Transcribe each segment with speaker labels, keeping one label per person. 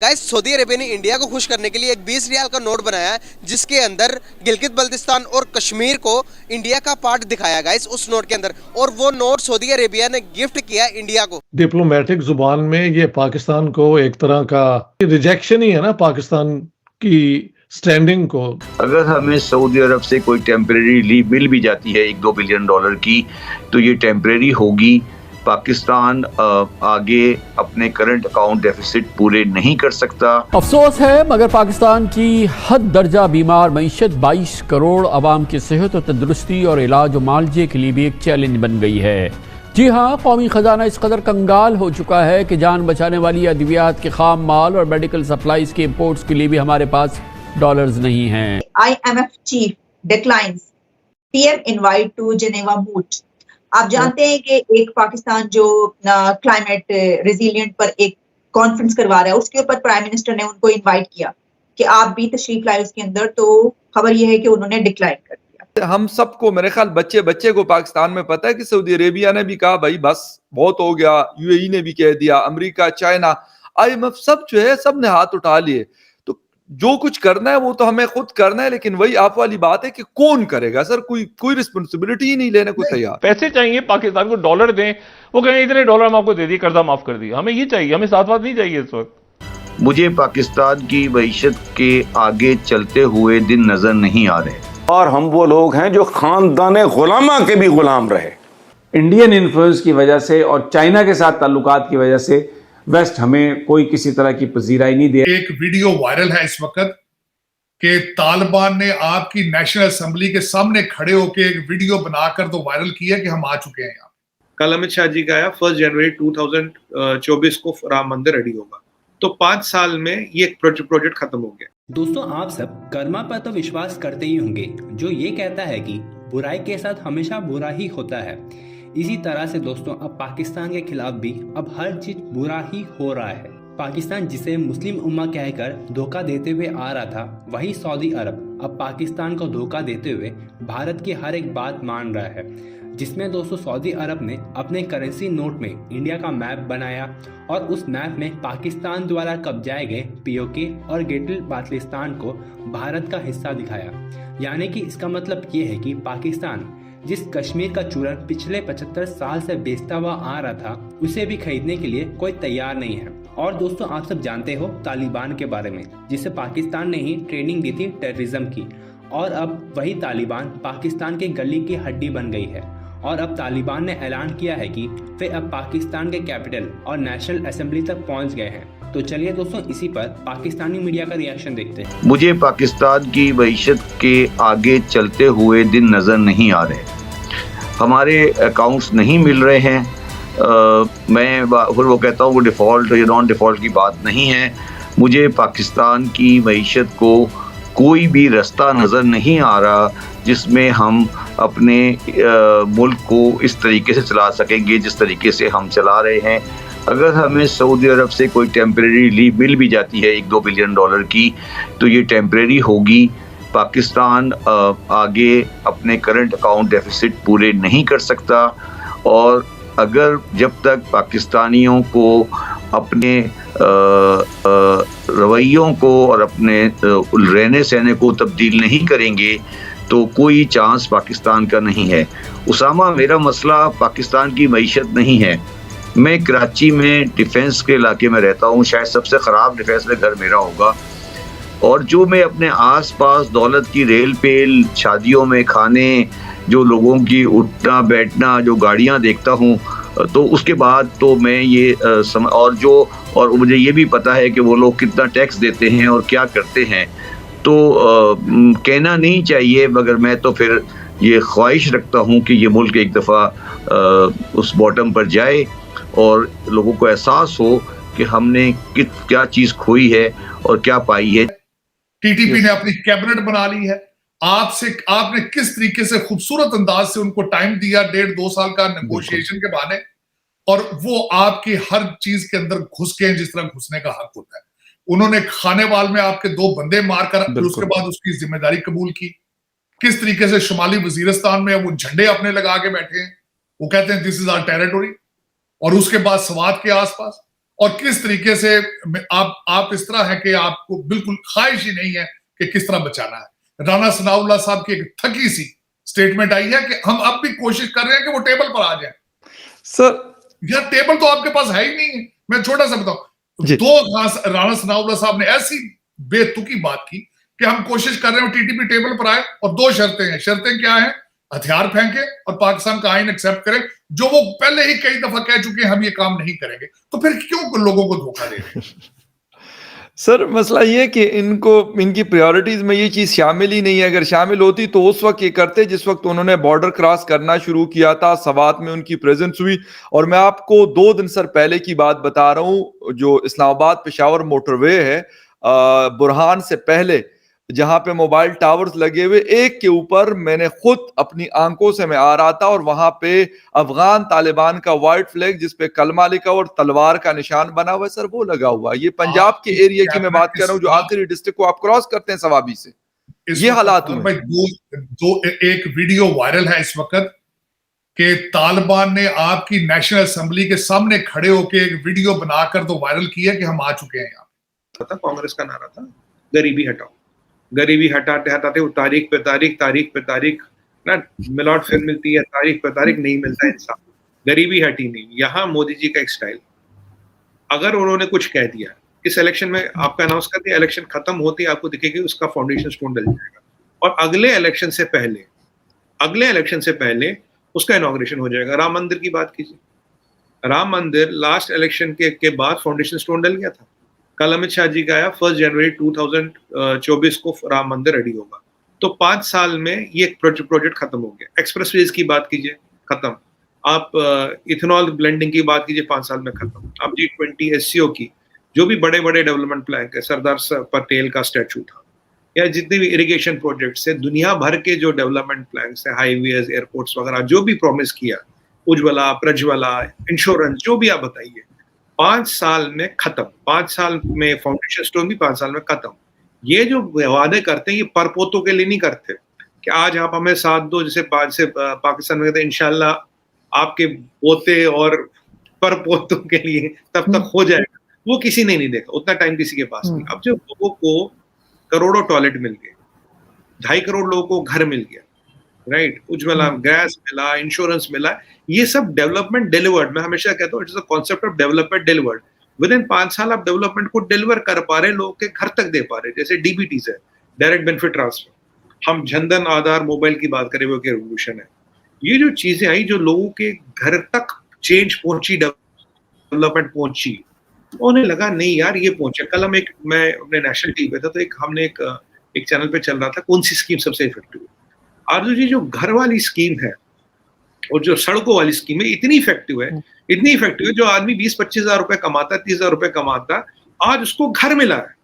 Speaker 1: Guys, Saudi Arabia ने India को खुश करने के लिए एक 20 रियाल का नोट बनाया है जिसके अंदर गिलगित बल्तिस्तान और कश्मीर को इंडिया का पार्ट दिखाया गाइस उस नोट के अंदर। और वो नोट सऊदी अरेबिया ने गिफ्ट किया इंडिया को।
Speaker 2: डिप्लोमेटिक जुबान में ये पाकिस्तान को एक तरह का रिजेक्शन ही है ना, पाकिस्तान की स्टैंडिंग को।
Speaker 3: अगर हमें सऊदी अरब से कोई टेम्परेरी लीव मिल भी जाती है $1-2 बिलियन की, तो ये टेम्परेरी होगी। पाकिस्तान आगे अपने करंट अकाउंट डेफिसिट पूरे नहीं कर सकता।
Speaker 4: अफसोस है मगर पाकिस्तान की हद दर्जा बीमार मईशत 22 करोड़ आवाम की सेहत और तंदुरुस्ती और इलाज और मालजे के लिए भी एक चैलेंज बन गई है। जी हाँ, कौमी खजाना इस कदर कंगाल हो चुका है कि जान बचाने वाली अद्वियात के खाम माल और मेडिकल सप्लाईज के इम्पोर्ट्स के लिए भी हमारे पास डॉलर्स नहीं हैं।
Speaker 5: IMF chief declines PM invite to Geneva moot. आप जानते हैं कि एक पाकिस्तान जो क्लाइमेट रेजिलिएंट पर एक कॉन्फ्रेंस करवा रहा है, उसके ऊपर प्राइम मिनिस्टर ने उनको इनवाइट किया कि आप भी तशरीफ लाए उसके अंदर, तो खबर यह है कि उन्होंने डिक्लाइन कर दिया।
Speaker 6: हम सबको, मेरे ख्याल बच्चे बच्चे को पाकिस्तान में पता है कि सऊदी अरेबिया ने भी कहा भाई बस बहुत हो गया, UAE ने भी कह दिया, अमेरिका, चाइना, IMF सब जो है सब ने हाथ उठा लिए। तो जो कुछ करना है वो तो हमें खुद करना है, लेकिन वही आप वाली बात है कि कौन करेगा सर। कोई रिस्पॉन्सिबिलिटी ही नहीं लेने को तैयार।
Speaker 7: पैसे चाहिए पाकिस्तान को, डॉलर दें, वो कहें इतने डॉलर हम आपको दे दिए, कर्जा माफ कर दिया। हमें ये चाहिए, हमें साथ नहीं चाहिए इस वक्त।
Speaker 3: मुझे पाकिस्तान की मईशत के आगे चलते हुए दिन नजर नहीं आ रहे।
Speaker 8: और हम वो लोग हैं जो खानदाने गुलामा के भी गुलाम रहे।
Speaker 9: इंडियन इन्फ्लुएंस की वजह से और चाइना के साथ ताल्लुकात की वजह से वेस्ट हमें कोई किसी तरह की पजीराई नहीं दे।
Speaker 10: एक वीडियो वायरल है इस वक्त कि तालिबान ने आपकी नेशनल असेंबली के सामने खड़े होकर एक वीडियो बनाकर तो वायरल किया कि हम आ चुके हैं यहाँ।
Speaker 11: कल अमित शाह जी का आया 1 जनवरी 2024 को राम मंदिर रेडी होगा, तो 5 साल में ये प्रोजेक्ट खत्म हो गया।
Speaker 12: दोस्तों, आप सब कर्मा पर तो विश्वास करते ही होंगे जो ये कहता है कि बुराई के साथ हमेशा बुरा ही होता है। इसी तरह से दोस्तों अब पाकिस्तान के खिलाफ भी अब हर चीज बुरा ही हो रहा है। पाकिस्तान जिसे मुस्लिम उम्मा कहकर धोखा देते हुए आ रहा था, वही सऊदी अरब अब पाकिस्तान को धोखा देते हुए भारत की हर एक बात मान रहा है, जिसमें दोस्तों सऊदी अरब ने अपने करेंसी नोट में इंडिया का मैप बनाया और उस मैप में पाकिस्तान द्वारा कब्जाए गए POK और गिलगित बाल्तिस्तान को भारत का हिस्सा दिखाया। यानी कि इसका मतलब ये है कि पाकिस्तान जिस कश्मीर का चूरन पिछले 75 साल से बेचता हुआ आ रहा था, उसे भी खरीदने के लिए कोई तैयार नहीं है। और दोस्तों, आप सब जानते हो तालिबान के बारे में, जिसे पाकिस्तान ने ही ट्रेनिंग दी थी टेररिज्म की, और अब वही तालिबान पाकिस्तान के गली की हड्डी बन गई है। और अब तालिबान ने ऐलान किया है कि वे अब पाकिस्तान के कैपिटल और नेशनल असेंबली तक पहुंच गए हैं। तो चलिए दोस्तों, इसी पर पाकिस्तानी मीडिया का रिएक्शन देखते हैं।
Speaker 3: मुझे पाकिस्तान की मईशत के आगे चलते हुए दिन नजर नहीं आ रहे। हमारे अकाउंट्स नहीं मिल रहे हैं। मैं फिर वो कहता हूँ वो डिफ़ॉल्ट या नॉन डिफ़ॉल्ट की बात नहीं है। मुझे पाकिस्तान की मईशत को कोई भी रास्ता नज़र नहीं आ रहा जिसमें हम अपने मुल्क को इस तरीके से चला सकेंगे जिस तरीके से हम चला रहे हैं। अगर हमें सऊदी अरब से कोई टेम्परेरी लीव मिल भी जाती है $1-2 बिलियन की, तो ये टेम्परेरी होगी। पाकिस्तान आगे अपने करंट अकाउंट डेफिसिट पूरे नहीं कर सकता, और अगर जब तक पाकिस्तानियों को अपने रवैयों को और अपने रहने सहने को तब्दील नहीं करेंगे तो कोई चांस पाकिस्तान का नहीं है। उसामा, मेरा मसला पाकिस्तान की मईशत नहीं है। मैं कराची में डिफेंस के इलाके में रहता हूँ, शायद सबसे ख़राब डिफेंस में घर मेरा होगा, और जो मैं अपने आसपास दौलत की रेल पेल, शादियों में खाने, जो लोगों की उठना बैठना, जो गाड़ियाँ देखता हूँ, तो उसके बाद तो मैं ये और मुझे ये भी पता है कि वो लोग कितना टैक्स देते हैं और क्या करते हैं। तो कहना नहीं चाहिए, मगर मैं तो फिर ये ख्वाहिश रखता हूँ कि ये मुल्क एक दफ़ा उस बॉटम पर जाए और लोगों को एहसास हो कि हमने क्या चीज़ खोई है और क्या पाई है।
Speaker 10: TTP ने अपनी कैबिनेट बना ली है। आपने किस तरीके से खूबसूरत अंदाज से उनको टाइम दिया, 1.5-2 साल का नेगोशिएशन के बहाने, और वो आपकी हर चीज के अंदर घुस गए जिस तरह घुसने का हक होता है। उन्होंने खानेवाल में आपके 2 बंदे मारकर फिर उसके बाद उसकी जिम्मेदारी कबूल की। किस तरीके से शुमाली वजीरिस्तान में वो झंडे अपने लगा के बैठे हैं, वो कहते हैं दिस इज आवर टेरिटोरी, और उसके बाद सवात के आसपास और किस तरीके से आप इस तरह है कि आपको बिल्कुल ख्वाहिश ही नहीं है कि किस तरह बचाना है। राणा सनाउल्लाह साहब की एक थकी सी स्टेटमेंट आई है कि हम अब भी कोशिश कर रहे हैं कि वो टेबल पर आ जाए।
Speaker 6: सर
Speaker 10: यार टेबल तो आपके पास है ही नहीं है। मैं छोटा सा बताऊं, दो राणा सनाउल्लाह साहब ने ऐसी बेतुकी बात की कि हम कोशिश कर रहे हैं टीटीपी टेबल पर आए, और दो शर्तें हैं। शर्तें क्या है? हथियार फेंके और पाकिस्तान का आइन एक्सेप्ट करें, जो वो पहले ही कई दफा कह चुके हैं हम ये काम नहीं करेंगे। तो फिर क्यों लोगों को धोखा दे रहे हैं?
Speaker 6: सर मसला ये कि इनकी प्रायोरिटीज में ये चीज शामिल ही नहीं है। अगर शामिल होती तो उस वक्त ये करते जिस वक्त उन्होंने बॉर्डर क्रॉस करना शुरू किया था, सवात में उनकी प्रेजेंस हुई। और मैं आपको 2 दिन सर पहले की बात बता रहा हूं, जो इस्लामाबाद पेशावर मोटरवे है, बुरहान से पहले जहां पे मोबाइल टावर्स लगे हुए, एक के ऊपर मैंने खुद अपनी आंखों से मैं आ रहा था, और वहां पे अफगान तालिबान का व्हाइट फ्लैग जिस पे कलमा लिखा और तलवार का निशान बना हुआ है सर, वो लगा हुआ है। ये पंजाब के एरिया की मैं बात कर रहा हूँ, जो आखिरी डिस्ट्रिक्ट को आप क्रॉस करते हैं सवाबी से, ये हालात हुए।
Speaker 10: एक वीडियो वायरल है इस वक्त कि तालिबान ने आपकी नेशनल असेंबली के सामने खड़े होकर एक वीडियो बनाकर तो वायरल किया कि हम आ चुके हैं यहाँ।
Speaker 11: कांग्रेस का नारा था गरीबी हटाओ, गरीबी हटाते हटाते वो तारीख पे तारीख ना मिलावट फिर मिलती है, तारीख पे तारीख नहीं मिलता इंसान, गरीबी हटी नहीं। यहाँ मोदी जी का एक स्टाइल, अगर उन्होंने कुछ कह दिया इस इलेक्शन में, आपका अनाउंस कर दिया, इलेक्शन खत्म होती है आपको दिखेगी उसका फाउंडेशन स्टोन डल जाएगा, और अगले इलेक्शन से पहले उसका इनॉग्रेशन हो जाएगा। राम मंदिर की बात कीजिए, राम मंदिर लास्ट इलेक्शन के बाद फाउंडेशन स्टोन डल गया था। कल अमित शाह जी का आया 1 जनवरी 2024 को राम मंदिर रेडी होगा, तो 5 साल में ये प्रोजेक्ट खत्म हो गया। एक्सप्रेसवेज की बात कीजिए, खत्म। आप इथेनॉल ब्लेंडिंग की बात कीजिए, 5 साल में खत्म। आप G20 SCO की जो भी बड़े बड़े डेवलपमेंट प्लान है, सरदार पटेल का स्टैचू था, या जितने भी इरिगेशन प्रोजेक्ट्स है, दुनिया भर के जो डेवलपमेंट प्लान है, हाईवेज, एयरपोर्ट्स वगैरह, जो भी प्रॉमिस किया, उज्ज्वला, प्रज्वला, इंश्योरेंस, जो भी आप बताइए, 5 साल में खत्म। 5 साल में फाउंडेशन स्टोन भी 5 साल में खत्म। ये जो वादे करते हैं ये परपोतों के लिए नहीं करते कि आज आप हमें साथ दो, जैसे पाकिस्तान में कहते हैं इंशाल्लाह आपके पोते और परपोतों के लिए तब तक हो जाएगा, वो किसी ने नहीं देखा, उतना टाइम किसी के पास नहीं। अब जब लोगों को करोड़ों टॉयलेट मिल गए, 2.5 करोड़ लोगों को घर मिल गया, राइट, उज्ज्वला गैस मिला, इंश्योरेंस मिला, ये सब डेवलपमेंट डिलीवर्ड। मैं हमेशा कहता हूँ it is a concept of development delivered. With in 5 साल आप डेवलपमेंट को डिलीवर कर पा रहे, लोगों के घर तक दे पा रहे। जैसे DBTs है, डायरेक्ट बेनिफिट ट्रांसफर, हम जनधन आधार मोबाइल की बात करें, वो क्या रेवोल्यूशन है। ये जो चीजें आई, जो लोगों के घर तक चेंज पहुंची, डेवलपमेंट पहुंची, उन्हें लगा नहीं यार ये पहुंचे। कल मैं अपने नेशनल टीवी पे था, तो हमने एक चैनल पे चल रहा था कौन सी स्कीम सबसे इफेक्टिव है। आरजू जी, जो घर वाली स्कीम है और जो सड़कों वाली स्कीम है, इतनी इफेक्टिव है, जो आदमी 20-25 हजार रुपए कमाता, 30 हजार रुपए कमाता, आज उसको घर मिला है।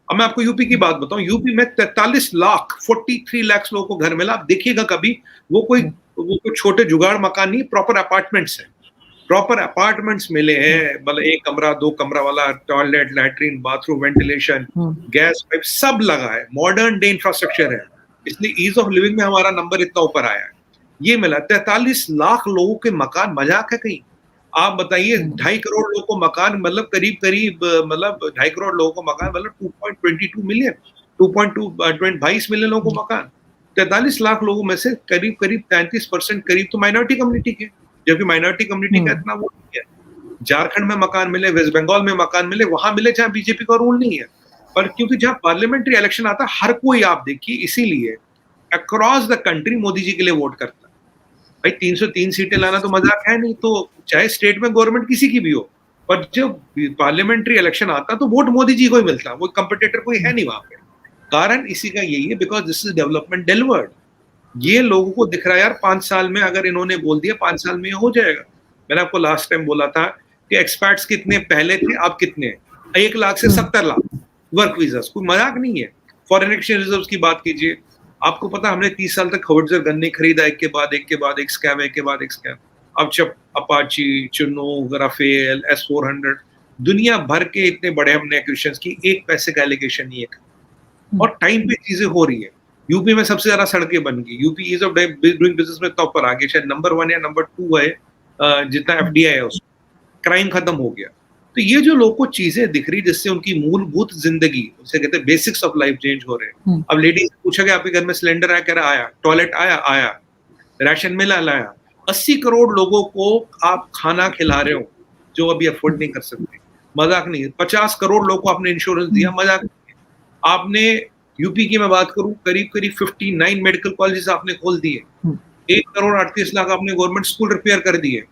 Speaker 11: अब मैं आपको यूपी की बात बताऊं, यूपी में 43 लाख 43 लाख लोगों को घर मिला। आप देखिएगा कभी, वो कोई छोटे जुगाड़ मकान नहीं, प्रॉपर अपार्टमेंट्स है, प्रॉपर अपार्टमेंट्स मिले हैं, मतलब 1 कमरा 2 कमरा वाला, toilet, latrine, bathroom, ventilation, gas pipe सब लगा है, मॉडर्न डे इंफ्रास्ट्रक्चर है, इसलिए ईज ऑफ लिविंग में हमारा नंबर इतना ऊपर आया है। ये मिला 43 लाख लोगों के मकान, मजाक है कहीं? आप बताइए 2.5 करोड़ लोगों को मकान, मतलब करीब मतलब 2.5 करोड़ लोगों को मकान, मतलब 2.22 मिलियन, 22 मिलियन लोगों को मकान। 43 लाख लोगों में से करीब 33% करीब तो माइनॉरिटी कम्युनिटी के, जबकि माइनॉरिटी कम्युनिटी का इतना वो नहीं है। झारखंड में मकान मिले, वेस्ट बंगाल में मकान मिले, वहां मिले जहां बीजेपी का रूल नहीं है, पर क्योंकि जहां पार्लियामेंट्री इलेक्शन आता है, हर कोई आप देखिए, इसीलिए across the country Modi ji के लिए वोट करता है। भाई 303 सीटें लाना तो मजाक है नहीं, तो चाहे स्टेट में गवर्नमेंट किसी की भी हो, पर जब पार्लियामेंट्री इलेक्शन आता तो वोट मोदी जी को ही मिलता, वो कंपिटिटर कोई है नहीं वहां पे। कारण इसी का यही है, because this is development delivered. ये लोगों को दिख रहा है यार, 5 साल में अगर इन्होंने बोल दिया 5 साल में हो जाएगा। मैंने आपको लास्ट टाइम बोला था कि एक्सपर्ट्स कितने पहले थे, अब कितने हैं, 1 लाख से 70 लाख वर्क वीजा, कोई मजाक नहीं है। फॉरेन एक्सचेंज रिजर्व की बात कीजिए, आपको पता हमने 30 साल तक हॉविट्जर गन नहीं खरीदा, एक के बाद एक स्कैम, एक के बाद एक स्कैम। अब जब अपाची, चिनूक, राफेल, S-400, दुनिया भर के इतने बड़े हमने एक्विजिशंस की, एक पैसे का एलिगेशन नहीं है, और टाइम पे चीजें हो रही है। यूपी में सबसे ज्यादा सड़कें बन गई, UP ease of doing business में टॉप पर आ गया, शायद नंबर 1 या नंबर 2 है, जितना FDI है उसमें, क्राइम खत्म हो गया। तो ये जो लोग को चीजें दिख रही जिससे उनकी मूलभूत जिंदगी, उसे कहते हैं बेसिक्स ऑफ लाइफ, चेंज हो रहे हैं। अब लेडीज पूछा गया आपके घर में सिलेंडर आया, कह रहा आया, टॉयलेट आया, राशन मिला, लाया। 80 करोड़ लोगों को आप खाना खिला रहे हो जो अभी अफोर्ड नहीं कर सकते, मजाक नहीं है। 50 करोड़ लोगों को आपने इंश्योरेंस दिया, मजाक नहीं है। आपने यूपी की मैं बात करूं, करीब 59 मेडिकल कॉलेजेस आपने खोल दिए, 1 करोड़ 38 लाख आपने गवर्नमेंट स्कूल रिपेयर कर दिए।